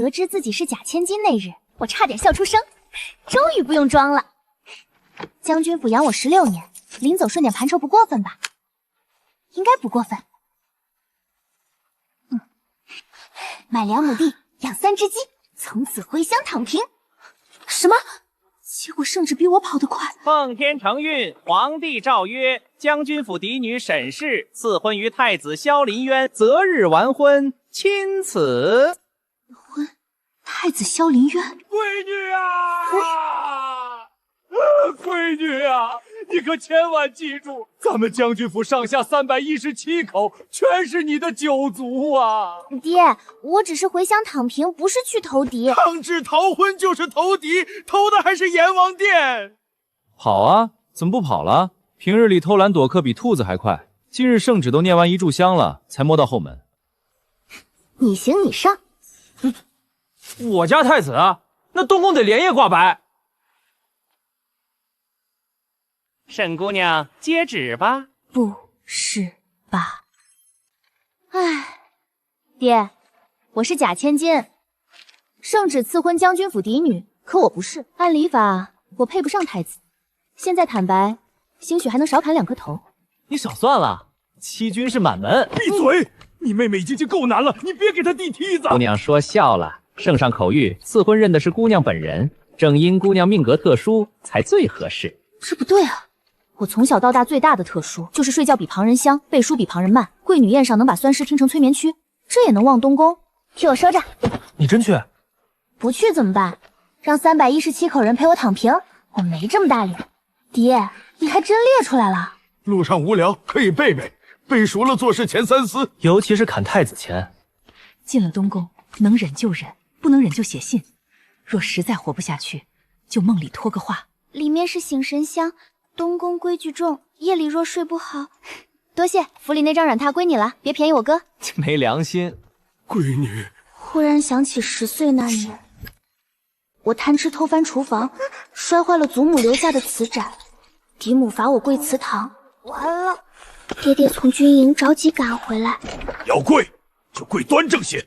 得知自己是假千金那日，我差点笑出声，终于不用装了。将军府养我16年，临走顺点盘仇不过分吧？应该不过分。买2亩地，养3只鸡，从此回乡躺平。什么？结果圣旨比我跑得快。奉天承运，皇帝诏曰：将军府嫡女沈氏赐婚于太子萧林渊，择日完婚，钦此。太子萧林渊，闺女啊！闺女啊，你可千万记住，咱们将军府上下317口，全是你的九族啊！爹，我只是回乡躺平，不是去投敌。抗旨逃婚就是投敌，投的还是阎王殿。跑啊，怎么不跑了？平日里偷懒躲课比兔子还快，今日圣旨都念完1炷香了，才摸到后门。你行你上。我家太子啊，那东宫得连夜挂白。沈姑娘，接旨吧。不是吧？唉，爹，我是假千金，圣旨赐婚将军府嫡女，可我不是。按礼法，我配不上太子。现在坦白，兴许还能少砍2颗头。你少算了，欺君是满门。闭嘴！你妹妹已经够难了，你别给她递梯子。姑娘说笑了，圣上口谕，赐婚认的是姑娘本人，正因姑娘命格特殊，才最合适。这不对啊！我从小到大最大的特殊就是睡觉比旁人香，背书比旁人慢，贵女宴上能把酸师听成催眠曲，这也能望东宫？替我收着。你真去？不去怎么办？让317口人陪我躺平？我没这么大脸。爹，你还真列出来了。路上无聊可以背背，背熟了做事前3思，尤其是砍太子前。进了东宫，能忍就忍，不能忍就写信。若实在活不下去，就梦里托个话。里面是醒神香，东宫规矩重，夜里若睡不好，多谢。府里那张软榻归你了，别便宜我哥。没良心。闺女，忽然想起10岁那年，我贪吃偷翻厨房，摔坏了祖母留下的瓷盏，嫡母罚我跪祠堂。完了，爹爹从军营着急赶回来，要跪就跪端正些。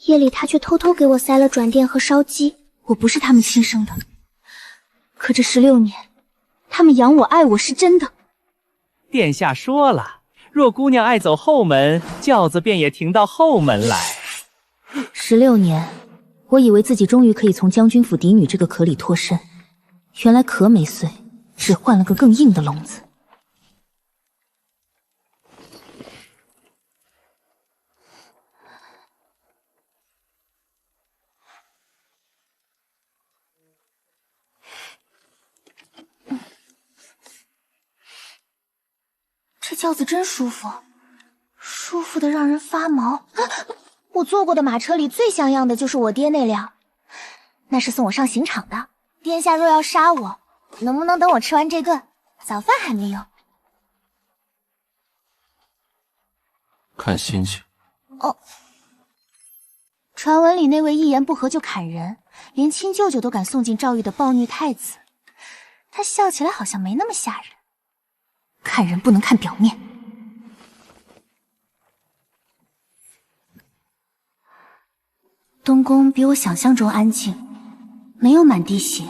夜里他却偷偷给我塞了转垫和烧鸡。我不是他们亲生的，可这16年，他们养我爱我是真的。殿下说了，若姑娘爱走后门，轿子便也停到后门来。16年，我以为自己终于可以从将军府嫡女这个壳里脱身，原来壳没碎，只换了个更硬的笼子。这轿子真舒服，舒服的让人发毛。我坐过的马车里最像样的就是我爹那辆，那是送我上刑场的。殿下若要杀我，能不能等我吃完这顿？早饭还没有。看心情。哦，传闻里那位一言不合就砍人，连亲舅舅都敢送进诏狱的暴虐太子，他笑起来好像没那么吓人。看人不能看表面。东宫比我想象中安静，没有满地血，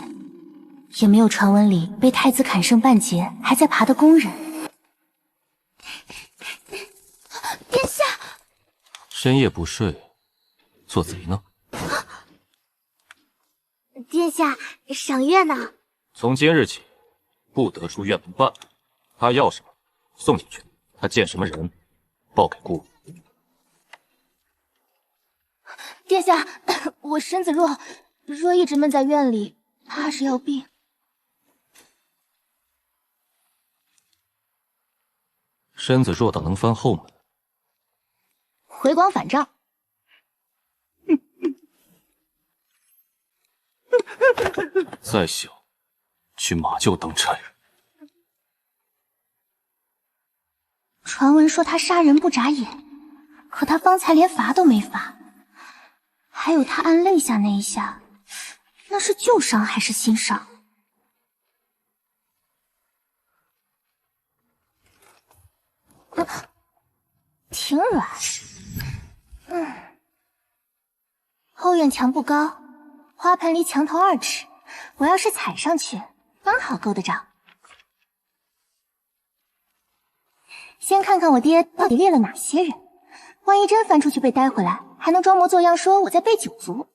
也没有传闻里被太子砍剩半截还在爬的宫人。殿下，深夜不睡，做贼呢？殿下，赏月呢？从今日起，不得出院门办。他要什么，送进去；他见什么人，报给姑。殿下，我身子弱，若一直闷在院里，怕是要病。身子弱到能翻后门，回光返照。再小，去马厩当差。传闻说他杀人不眨眼，可他方才连罚都没罚。还有他按肋下那一下，那是旧伤还是新伤？挺软。后院墙不高，花盆离墙头2尺，我要是踩上去，刚好够得着。先看看我爹到底猎了哪些人，万一真翻出去被逮回来，还能装模作样说我在背九族。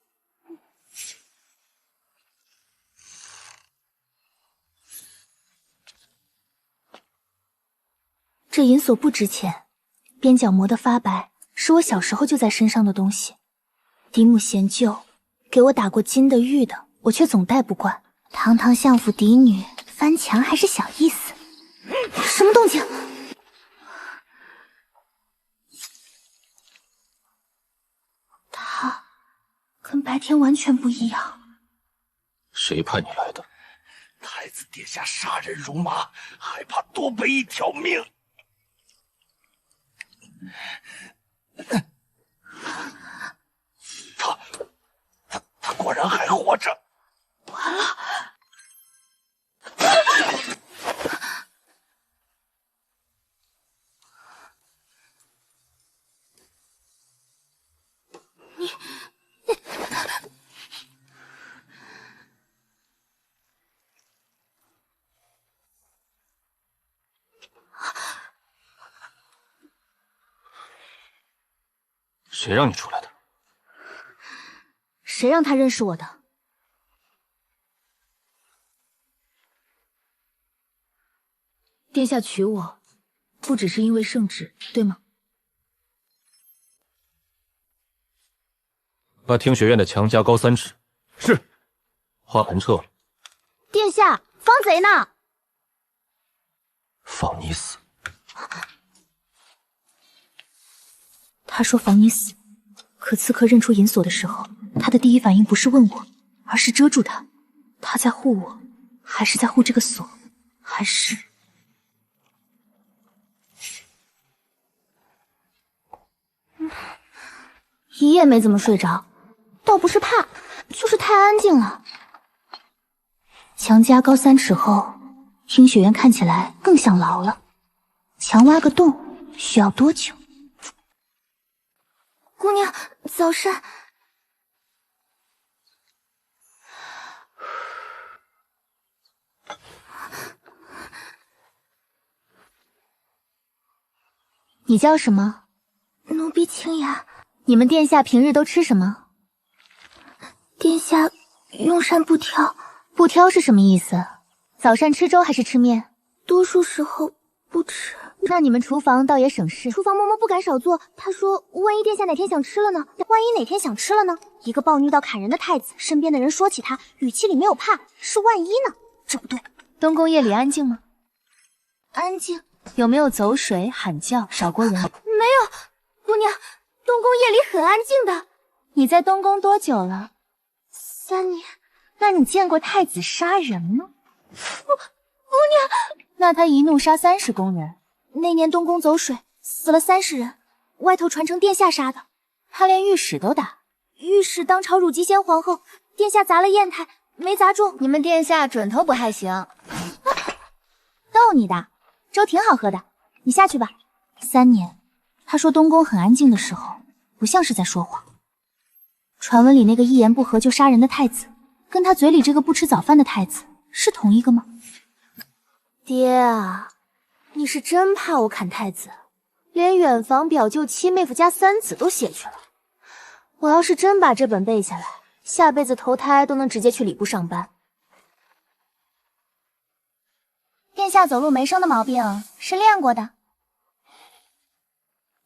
这银锁不值钱，边角磨得发白，是我小时候就在身上的东西。嫡母贤旧，给我打过金的玉的，我却总戴不惯。堂堂相府嫡女，翻墙还是小意思。什么动静？他跟白天完全不一样。谁派你来的？太子殿下杀人如麻，害怕多赔一条命。他果然还活着。完了！你谁让你出来的？谁让他认识我的？殿下娶我，不只是因为圣旨，对吗？把听学院的墙加高3尺。是。花盆撤了。殿下，方贼呢？放你死。他说防你死，可刺客认出银锁的时候，他的第一反应不是问我，而是遮住他。他在护我，还是在护这个锁？还是……一夜没怎么睡着，倒不是怕，就是太安静了。墙加高3尺后，听雪院看起来更像牢了。墙挖个洞需要多久？姑娘，早膳。你叫什么？奴婢清雅。你们殿下平日都吃什么？殿下用膳不挑。不挑是什么意思？早膳吃粥还是吃面？多数时候不吃。那你们厨房倒也省事。厨房嬷嬷不敢少做，她说万一殿下哪天想吃了呢？万一哪天想吃了呢？一个暴虐到砍人的太子，身边的人说起他，语气里没有怕，是万一呢？这不对。东宫夜里安静吗？安静。有没有走水、喊叫、少过人？没有，姑娘。东宫夜里很安静的。你在东宫多久了？3年。那你见过太子杀人吗？姑娘，那他一怒杀30宫人。那年东宫走水，死了30人，外头传称殿下杀的。他连御史都打。御史当朝辱极仙皇后，殿下砸了砚台，没砸中。你们殿下准头不太行。逗你的，粥挺好喝的，你下去吧。3年。他说东宫很安静的时候，不像是在说谎。传闻里那个一言不合就杀人的太子，跟他嘴里这个不吃早饭的太子是同一个吗？爹啊，你是真怕我砍太子，连远房、表舅、七妹夫加3子都写去了。我要是真把这本背下来，下辈子投胎都能直接去礼部上班。殿下走路没生的毛病，是练过的。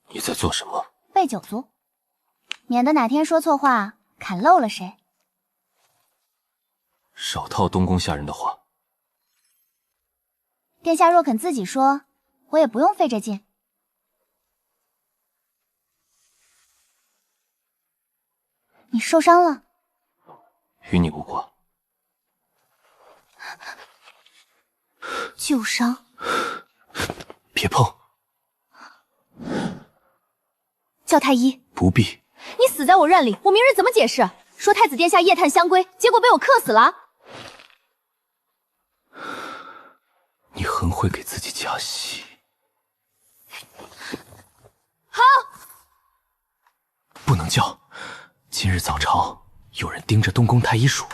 你在做什么？背9族，免得哪天说错话砍漏了谁。少套东宫下人的话。殿下若肯自己说，我也不用费这劲。你受伤了？与你无关。旧伤。别碰。叫太医。不必。你死在我院里，我明日怎么解释？说太子殿下夜探香闺，结果被我克死了。你很会给自己加戏。好。不能叫，今日早朝有人盯着东宫太医署。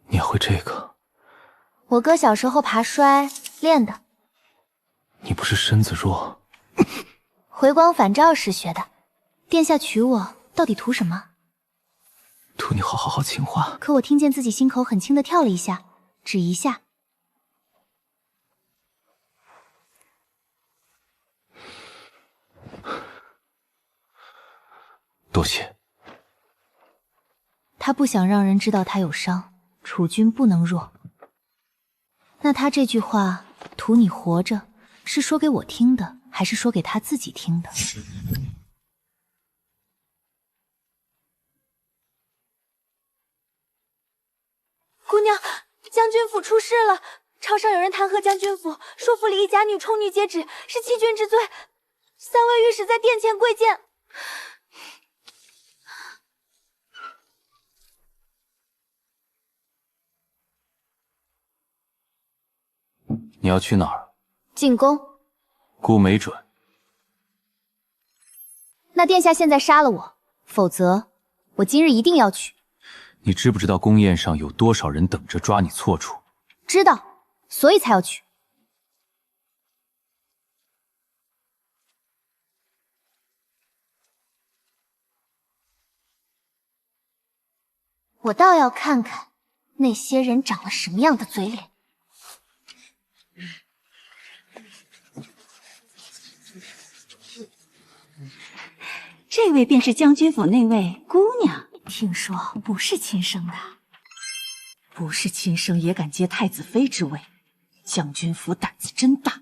你会这个？我哥小时候爬摔练的。你不是身子弱？回光返照时学的。殿下娶我，到底图什么？图你好情话。可我听见自己心口很轻的跳了一下，只一下。多谢。他不想让人知道他有伤，楚君不能弱。那他这句话图你活着，是说给我听的，还是说给他自己听的？姑娘，将军府出事了，朝上有人弹劾将军府，说府里一家女充女皆止，是欺君之罪。三位御史在殿前跪见。你要去哪儿？进宫。姑没准。那殿下现在杀了我，否则我今日一定要去。你知不知道宫宴上有多少人等着抓你错处？知道，所以才要去。我倒要看看那些人长了什么样的嘴脸。这位便是将军府那位姑娘，听说不是亲生的。不是亲生也敢接太子妃之位，将军府胆子真大。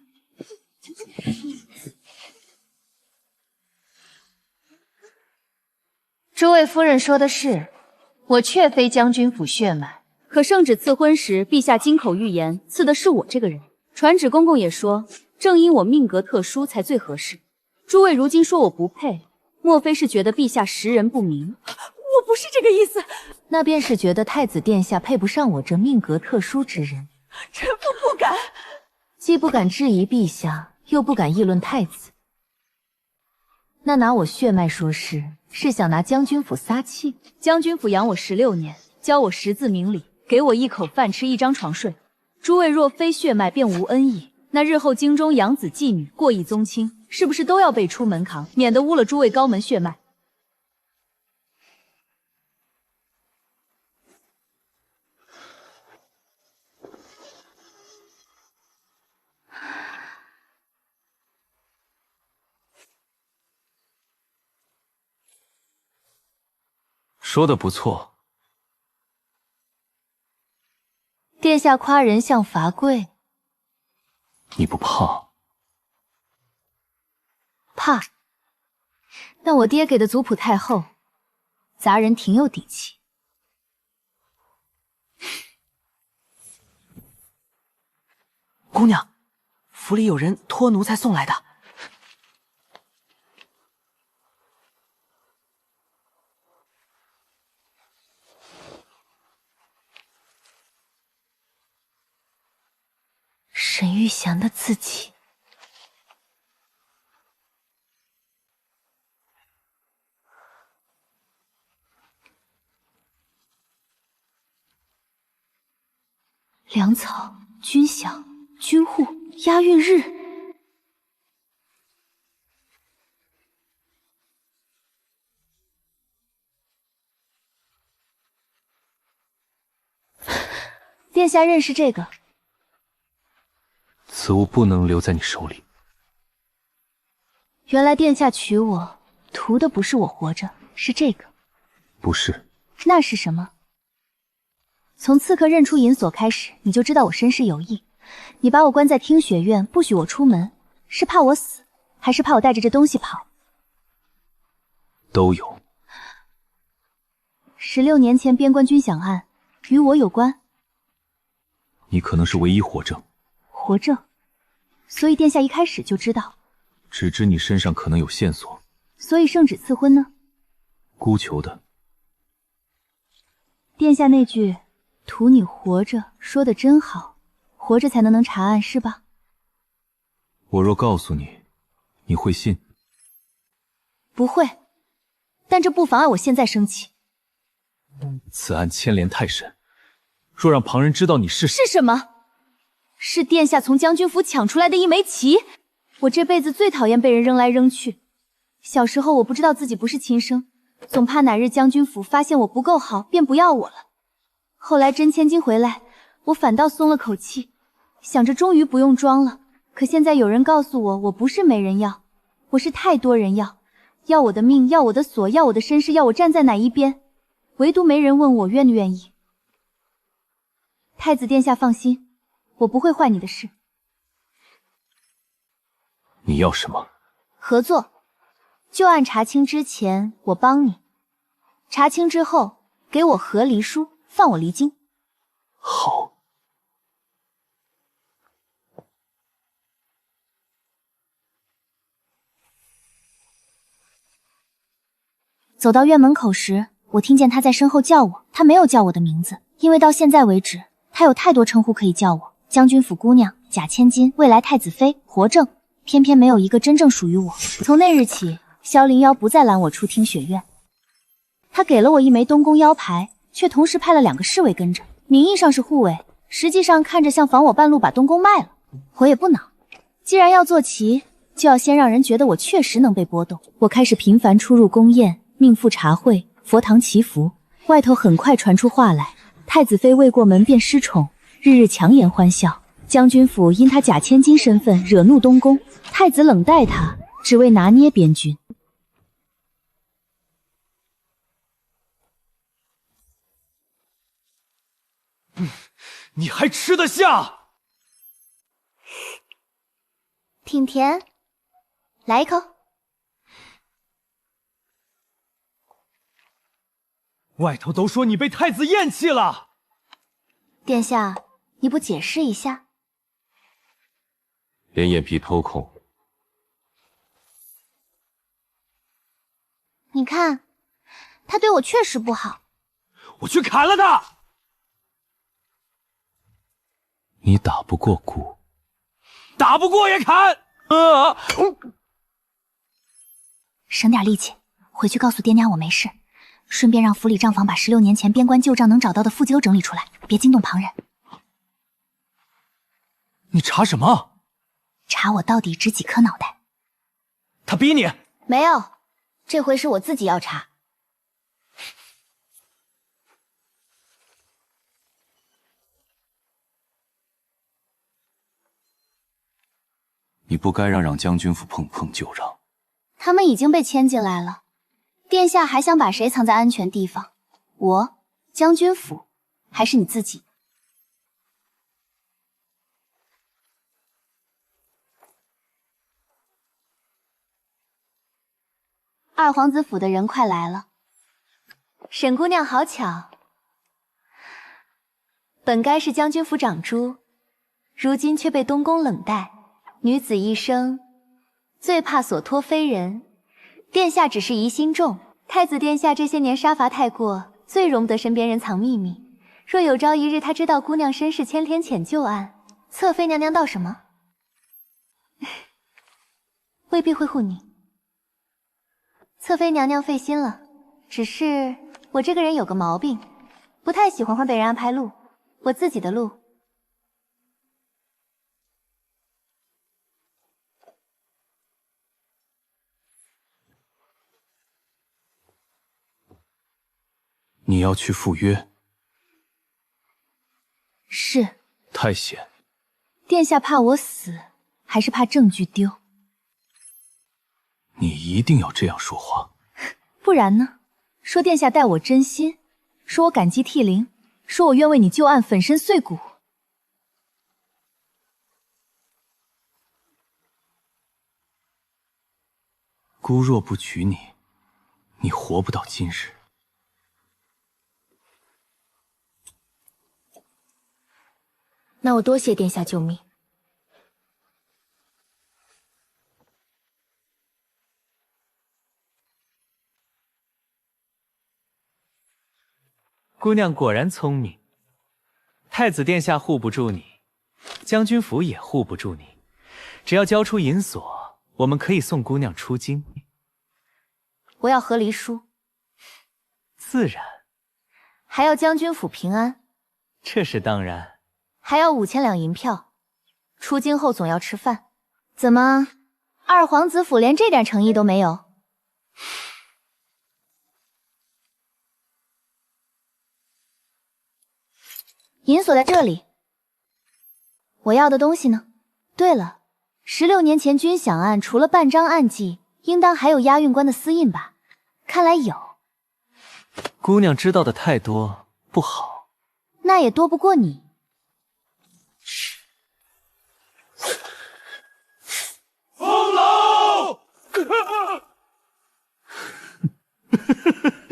诸位夫人说的是，我确非将军府血脉，可圣旨赐婚时，陛下金口预言赐的是我这个人。传旨公公也说，正因我命格特殊才最合适。诸位如今说我不配，莫非是觉得陛下识人不明？我不是这个意思，那便是觉得太子殿下配不上我这命格特殊之人。臣妇不敢，既不敢质疑陛下，又不敢议论太子。那拿我血脉说事，是想拿将军府撒气？将军府养我16年，教我识字明理，给我一口饭吃，一张床睡。诸位若非血脉，便无恩义。那日后京中养子继女，过继宗亲，是不是都要被出门扛，免得污了诸位高门血脉？说的不错。殿下夸人像罚跪，你不怕？怕。但我爹给的族谱太厚，杂人挺有底气。姑娘，府里有人托奴才送来的。沈玉祥的字迹。粮草、军饷、军户、押运日。殿下认识这个？此物不能留在你手里。原来殿下娶我，图的不是我活着，是这个。不是。那是什么？从刺客认出银锁开始，你就知道我身世有异。你把我关在听雪院，不许我出门，是怕我死，还是怕我带着这东西跑？都有。16年前边关军饷案，与我有关？你可能是唯一活证。活证？所以殿下一开始就知道？只知你身上可能有线索。所以圣旨赐婚呢？孤求的。殿下那句“图你活着”说的真好，活着才能查案是吧？我若告诉你，你会信？不会，但这不妨碍我现在生气。此案牵连太深，若让旁人知道你是什么？是殿下从将军府抢出来的一枚棋。我这辈子最讨厌被人扔来扔去。小时候我不知道自己不是亲生，总怕哪日将军府发现我不够好，便不要我了。后来真千金回来，我反倒松了口气，想着终于不用装了。可现在有人告诉我，我不是没人要，我是太多人要，要我的命，要我的所，要我的身世，要我站在哪一边，唯独没人问我愿不愿意。太子殿下放心，我不会坏你的事。你要什么？合作。旧案查清之前，我帮你；查清之后，给我和离书，放我离京。好。走到院门口时，我听见他在身后叫我，他没有叫我的名字，因为到现在为止，他有太多称呼可以叫我：将军府姑娘、假千金、未来太子妃、活正，偏偏没有一个真正属于我。从那日起，萧凌妖不再拦我出听雪院，他给了我一枚东宫腰牌，却同时派了2个侍卫跟着，名义上是护卫，实际上看着像防我半路把东宫卖了。我也不恼，既然要坐骑，就要先让人觉得我确实能被波动。我开始频繁出入宫宴、命妇茶会、佛堂祈福，外头很快传出话来，太子妃未过门便失宠，日日强颜欢笑。将军府因他假千金身份惹怒东宫，太子冷待他，只为拿捏边军。你还吃得下？挺甜，来一口。外头都说你被太子厌弃了。殿下，你不解释一下？连眼皮偷空。你看，他对我确实不好。我去砍了他。你打不过蛊，打不过也砍。省点力气，回去告诉爹娘我没事，顺便让府里账房把16年前边关旧账能找到的附件都整理出来，别惊动旁人。你查什么？查我到底值几颗脑袋。他逼你？没有，这回是我自己要查。你不该让将军府碰旧账。他们已经被牵进来了，殿下还想把谁藏在安全地方？我、将军府，还是你自己？二皇子府的人快来了。沈姑娘好巧，本该是将军府长珠，如今却被东宫冷待。女子一生，最怕所托非人。殿下只是疑心重，太子殿下这些年杀伐太过，最容不得身边人藏秘密。若有朝一日他知道姑娘身世牵连浅旧案，侧妃娘娘道什么？未必会护你。侧妃娘娘费心了，只是我这个人有个毛病，不太喜欢被人安排路，我自己的路。你要去赴约？是。太险。殿下怕我死，还是怕证据丢？你一定要这样说话，不然呢？说殿下待我真心，说我感激涕零，说我愿为你旧案粉身碎骨。姑若不娶你，你活不到今日。那我多谢殿下救命。姑娘果然聪明，太子殿下护不住你，将军府也护不住你，只要交出银锁，我们可以送姑娘出京。我要和离书，自然，还要将军府平安，这是当然。还要5000两银票。出京后总要吃饭。怎么，二皇子府连这点诚意都没有？银锁在这里。我要的东西呢？对了，16年前军饷案除了半张案记，应当还有押运官的私印吧？看来有。姑娘知道的太多不好，那也多不过你。风楼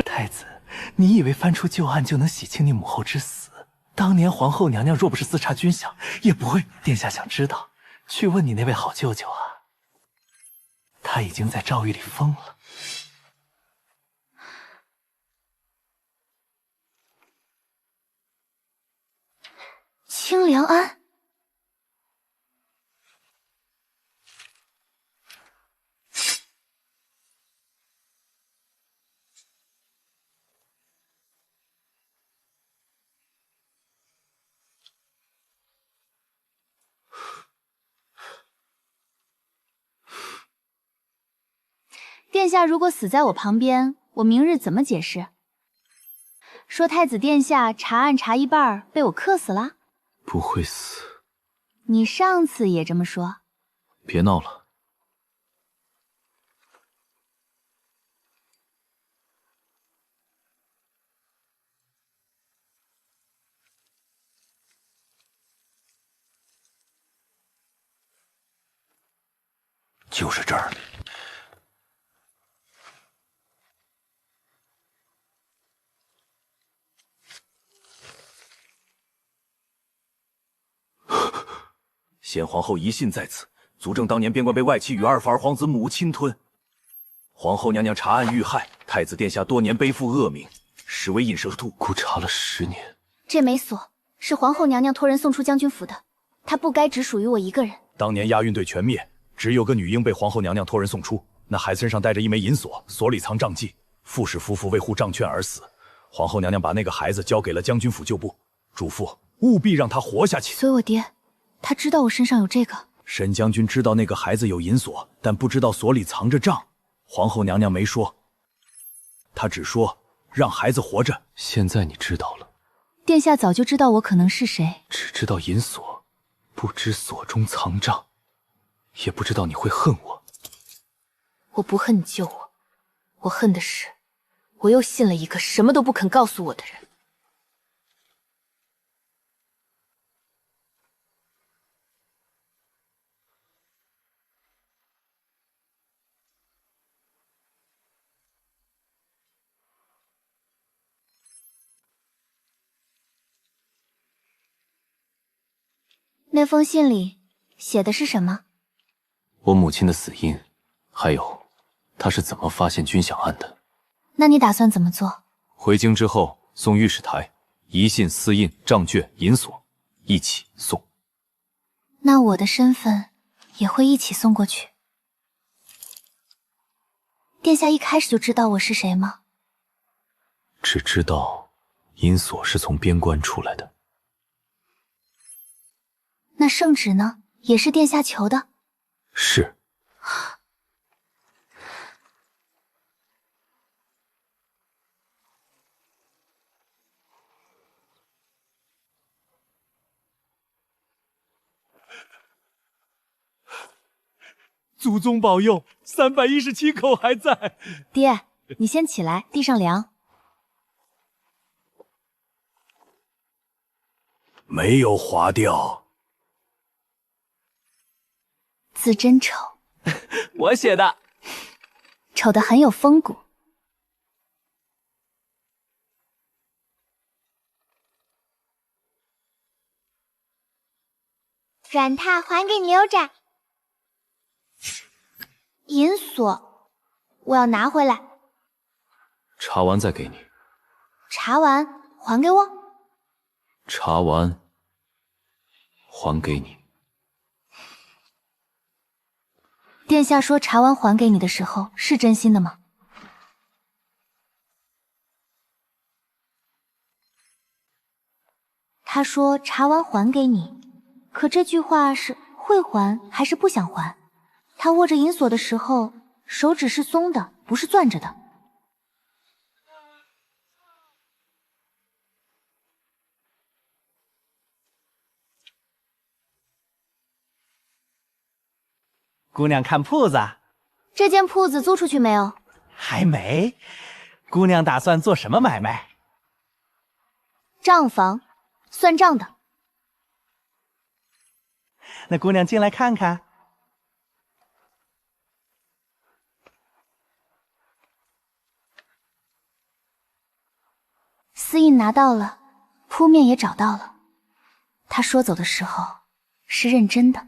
太子，你以为翻出旧案就能洗清你母后之死？当年皇后娘娘若不是私查军饷，也不会。殿下想知道，去问你那位好舅舅啊，他已经在诏狱里疯了。清凉庵。殿下如果死在我旁边，我明日怎么解释？说太子殿下查案查一半被我克死了？不会死。你上次也这么说。别闹了。就是这儿。先皇后遗信在此，足证当年边关被外戚与二府二皇子母侵吞。皇后娘娘查案遇害，太子殿下多年背负恶名，实为引蛇毒。姑查了10年，这枚锁是皇后娘娘托人送出将军府的，它不该只属于我一个人。当年押运队全灭，只有个女婴被皇后娘娘托人送出，那孩子身上带着一枚银锁，锁里藏账记。傅氏夫妇为护账券而死，皇后娘娘把那个孩子交给了将军府旧部，嘱咐务必让他活下去。所以我爹，他知道我身上有这个。沈将军知道那个孩子有银锁，但不知道锁里藏着账。皇后娘娘没说，她只说让孩子活着。现在你知道了。殿下早就知道我可能是谁，只知道银锁，不知锁中藏账，也不知道你会恨我。我不恨你救我，我恨的是我又信了一个什么都不肯告诉我的人。那封信里写的是什么？我母亲的死因，还有她是怎么发现军饷案的。那你打算怎么做？回京之后送御史台，遗信、私印、账卷、银锁一起送。那我的身份也会一起送过去。殿下一开始就知道我是谁吗？只知道银锁是从边关出来的。那圣旨呢？也是殿下求的？是。祖宗保佑，317口还在。爹，你先起来，地上凉。没有划掉。字真丑。我写的。丑得很有风骨。软榻还给你留着。银锁，我要拿回来。查完再给你。查完还给我。查完还给你。殿下说茶丸还给你的时候是真心的吗？他说茶丸还给你，可这句话是会还还是不想还？他握着银锁的时候，手指是松的，不是攥着的。姑娘看铺子，这间铺子租出去没有？还没。姑娘打算做什么买卖？账房，算账的。那姑娘进来看看。丝印拿到了，铺面也找到了。他说走的时候是认真的，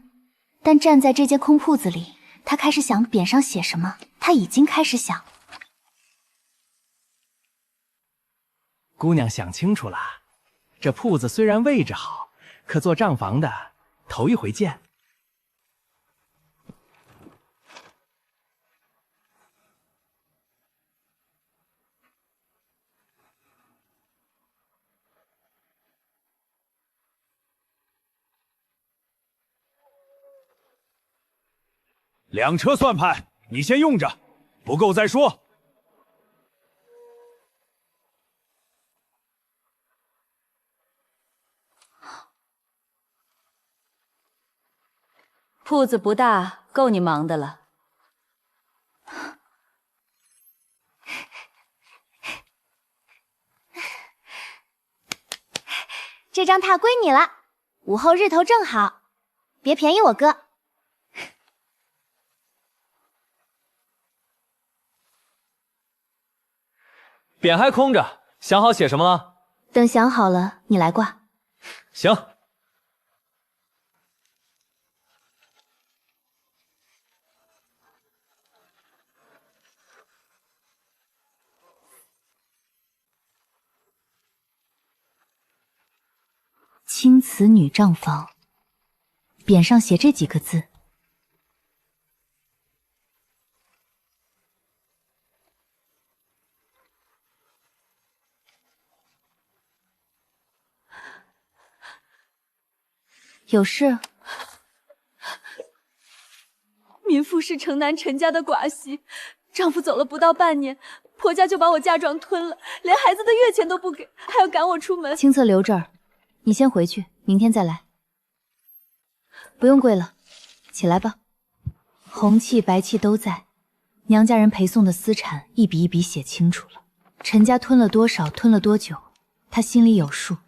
但站在这间空铺子里，他开始想匾上写什么。他已经开始想。姑娘想清楚了，这铺子虽然位置好，可做账房的头一回见。2车算盘，你先用着，不够再说。铺子不大，够你忙的了。这张榻归你了，午后日头正好，别便宜我哥。匾还空着，想好写什么了？等想好了，你来挂。行。青瓷女账房，匾上写这几个字。有事？民妇是城南陈家的寡媳，丈夫走了不到半年，婆家就把我嫁妆吞了，连孩子的月钱都不给，还要赶我出门。清册留这儿，你先回去，明天再来。不用跪了，起来吧。红气白气都在，娘家人陪送的私产一笔一笔写清楚了，陈家吞了多少，吞了多久，她心里有数，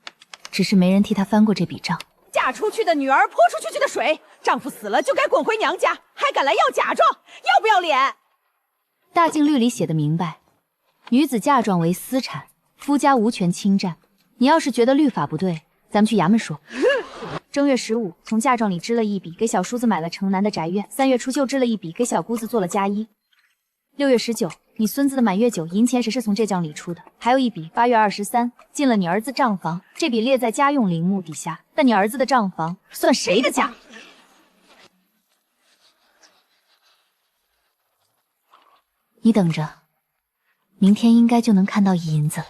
只是没人替她翻过这笔账。嫁出去的女儿泼出去的水，丈夫死了就该滚回娘家，还敢来要嫁妆，要不要脸？大禁律里写的明白，女子嫁妆为私产，夫家无权侵占。你要是觉得律法不对，咱们去衙门说。正月15，从嫁妆里支了一笔，给小叔子买了城南的宅院。3月初又支了一笔，给小姑子做了嫁衣。6月19，你孙子的满月酒银钱是从这账里出的，还有一笔8月23进了你儿子账房，这笔列在家用陵墓底下，但你儿子的账房算谁的家？你等着，明天应该就能看到银子了。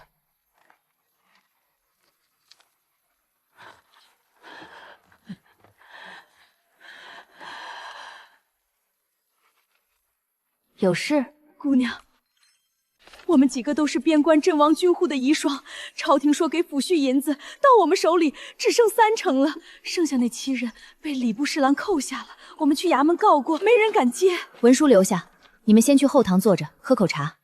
有事？姑娘，我们几个都是边关阵亡军户的遗孀，朝廷说给抚恤银子，到我们手里只剩3成了，剩下那7人被礼部侍郎扣下了。我们去衙门告过，没人敢接。文书留下，你们先去后堂坐着喝口茶，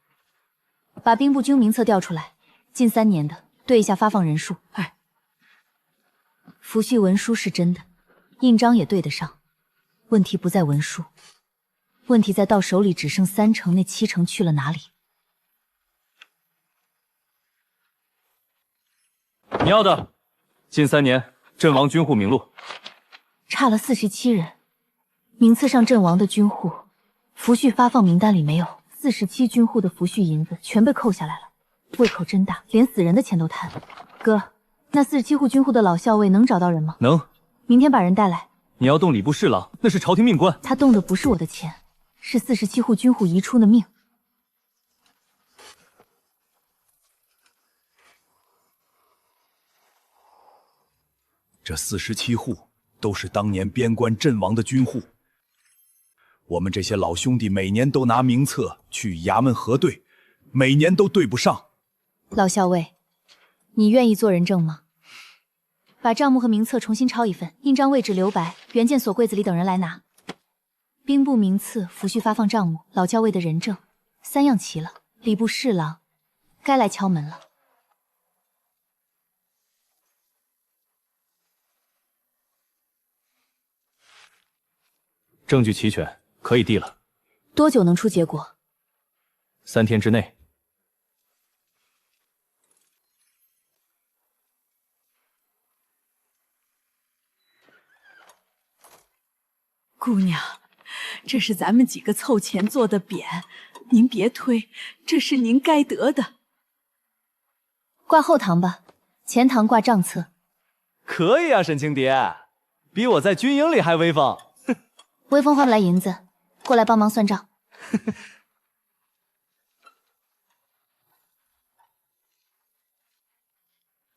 把兵部军名册调出来，近3年的对一下发放人数。哎，抚恤文书是真的，印章也对得上，问题不在文书。问题在到手里只剩3成，那7成去了哪里？你要的，近3年阵亡军户名录，差了47人，名次上阵亡的军户，抚恤发放名单里没有。47军户的抚恤银子全被扣下来了，胃口真大，连死人的钱都贪。哥，那47户军户的老校尉能找到人吗？能。明天把人带来。你要动礼部侍郎，那是朝廷命官，他动的不是我的钱。是47户军户遗出的命。这47户都是当年边关阵亡的军户。我们这些老兄弟每年都拿名册去衙门核对，每年都对不上。老校尉，你愿意做人证吗？把账目和名册重新抄一份，印章位置留白，原件锁柜子里等人来拿。兵部名次、抚恤发放账目、老校尉的人证，3样齐了，礼部侍郎该来敲门了。证据齐全，可以递了。多久能出结果？3天之内。姑娘，这是咱们几个凑钱做的匾，您别推，这是您该得的。挂后堂吧，前堂挂账册。可以啊，沈青蝶，比我在军营里还威风。威风换不来银子，过来帮忙算账。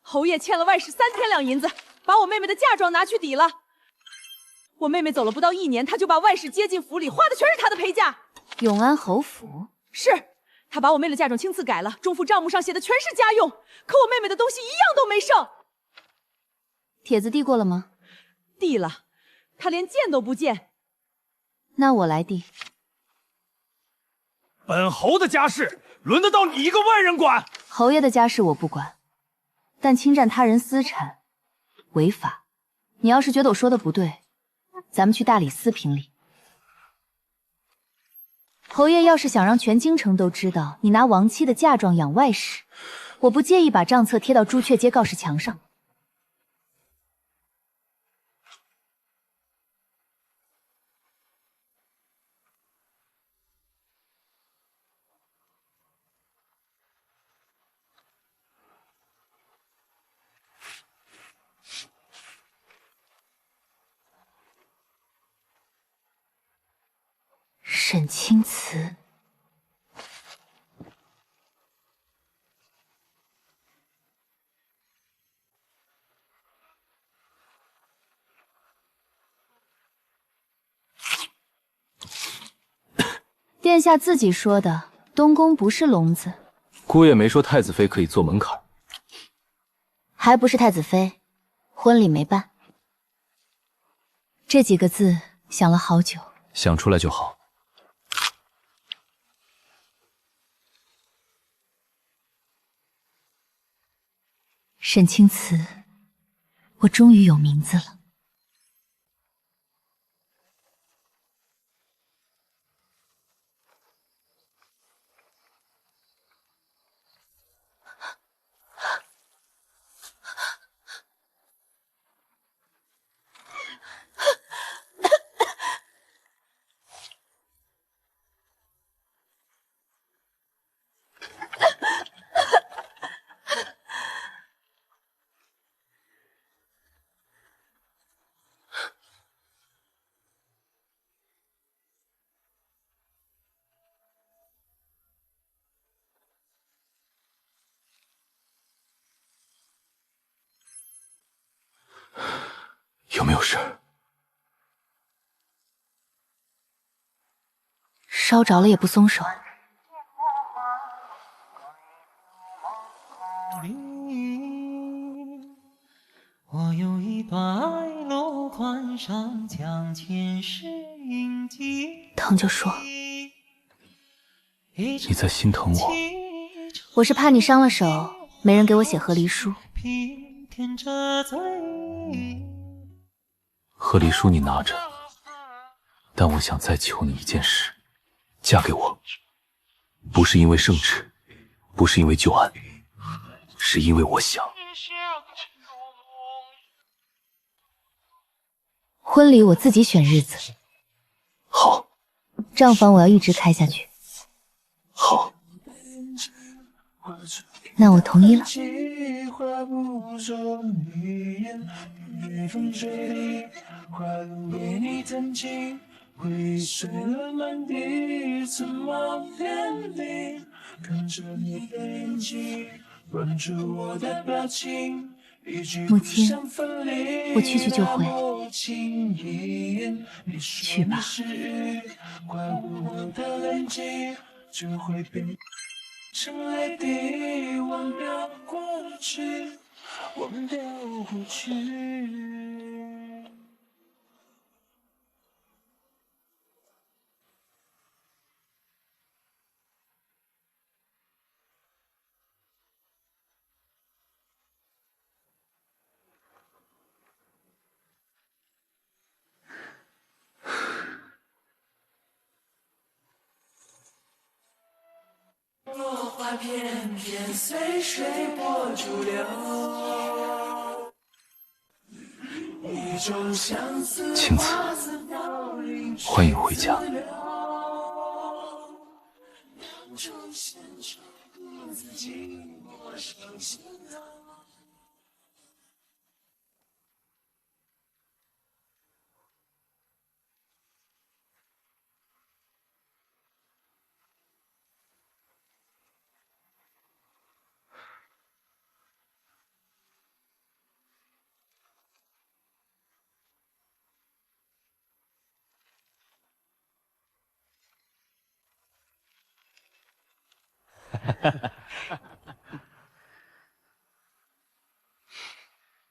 侯爷欠了外室3千两银子，把我妹妹的嫁妆拿去抵了。我妹妹走了不到1年，他就把外室接进府里，花的全是他的陪嫁。永安侯府是他把我妹的嫁妆亲自改了，中府账目上写的全是家用，可我妹妹的东西一样都没剩。帖子递过了吗？递了，他连见都不见。那我来递。本侯的家事轮得到你一个外人管？侯爷的家事我不管，但侵占他人私产违法。你要是觉得我说的不对，咱们去大理寺评理。侯爷要是想让全京城都知道你拿亡妻的嫁妆养外室，我不介意把账册贴到朱雀街告示墙上。沈清慈，殿下自己说的，东宫不是笼子。姑爷没说太子妃可以坐门槛，还不是太子妃，婚礼没办。这几个字想了好久，想出来就好。沈清慈，我终于有名字了。有没有事？烧着了也不松手。我有一段爱路宽上将前世印记。疼就说。你在心疼我？我是怕你伤了手，没人给我写和离书。和离书你拿着，但我想再求你一件事，嫁给我。不是因为圣旨，不是因为旧案，是因为我想。婚礼我自己选日子。好。账房我要一直开下去。好。那我同意了。回忆碎了满地，怎么别离？看着你的眼睛，关注我的表情，母亲，我去就回。去吧。就会变成泪滴，忘掉过去，忘掉过去。落花片片随水波逐流，一种相思青子，欢迎回家。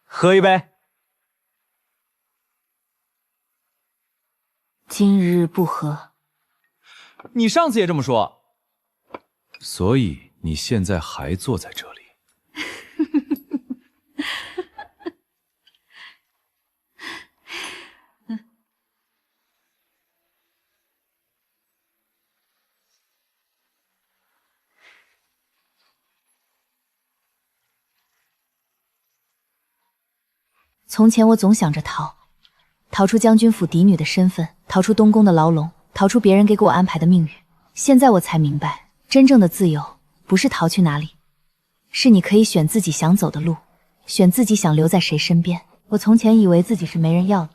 喝一杯。今日不喝。你上次也这么说。所以你现在还坐在这里？从前我总想着逃出将军府嫡女的身份，逃出东宫的牢笼，逃出别人给我安排的命运。现在我才明白，真正的自由不是逃去哪里，是你可以选自己想走的路，选自己想留在谁身边。我从前以为自己是没人要的，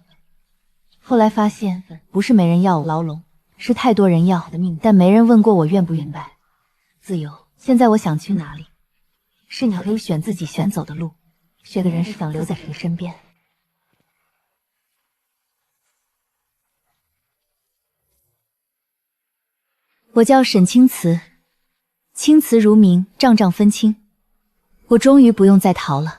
后来发现不是没人要牢笼，是太多人要的命，但没人问过我愿不愿白。自由，现在我想去哪里，是你可以选自己选走的路，选的人是想留在谁身边。我叫沈青瓷，青瓷如名，丈丈分清。我终于不用再逃了。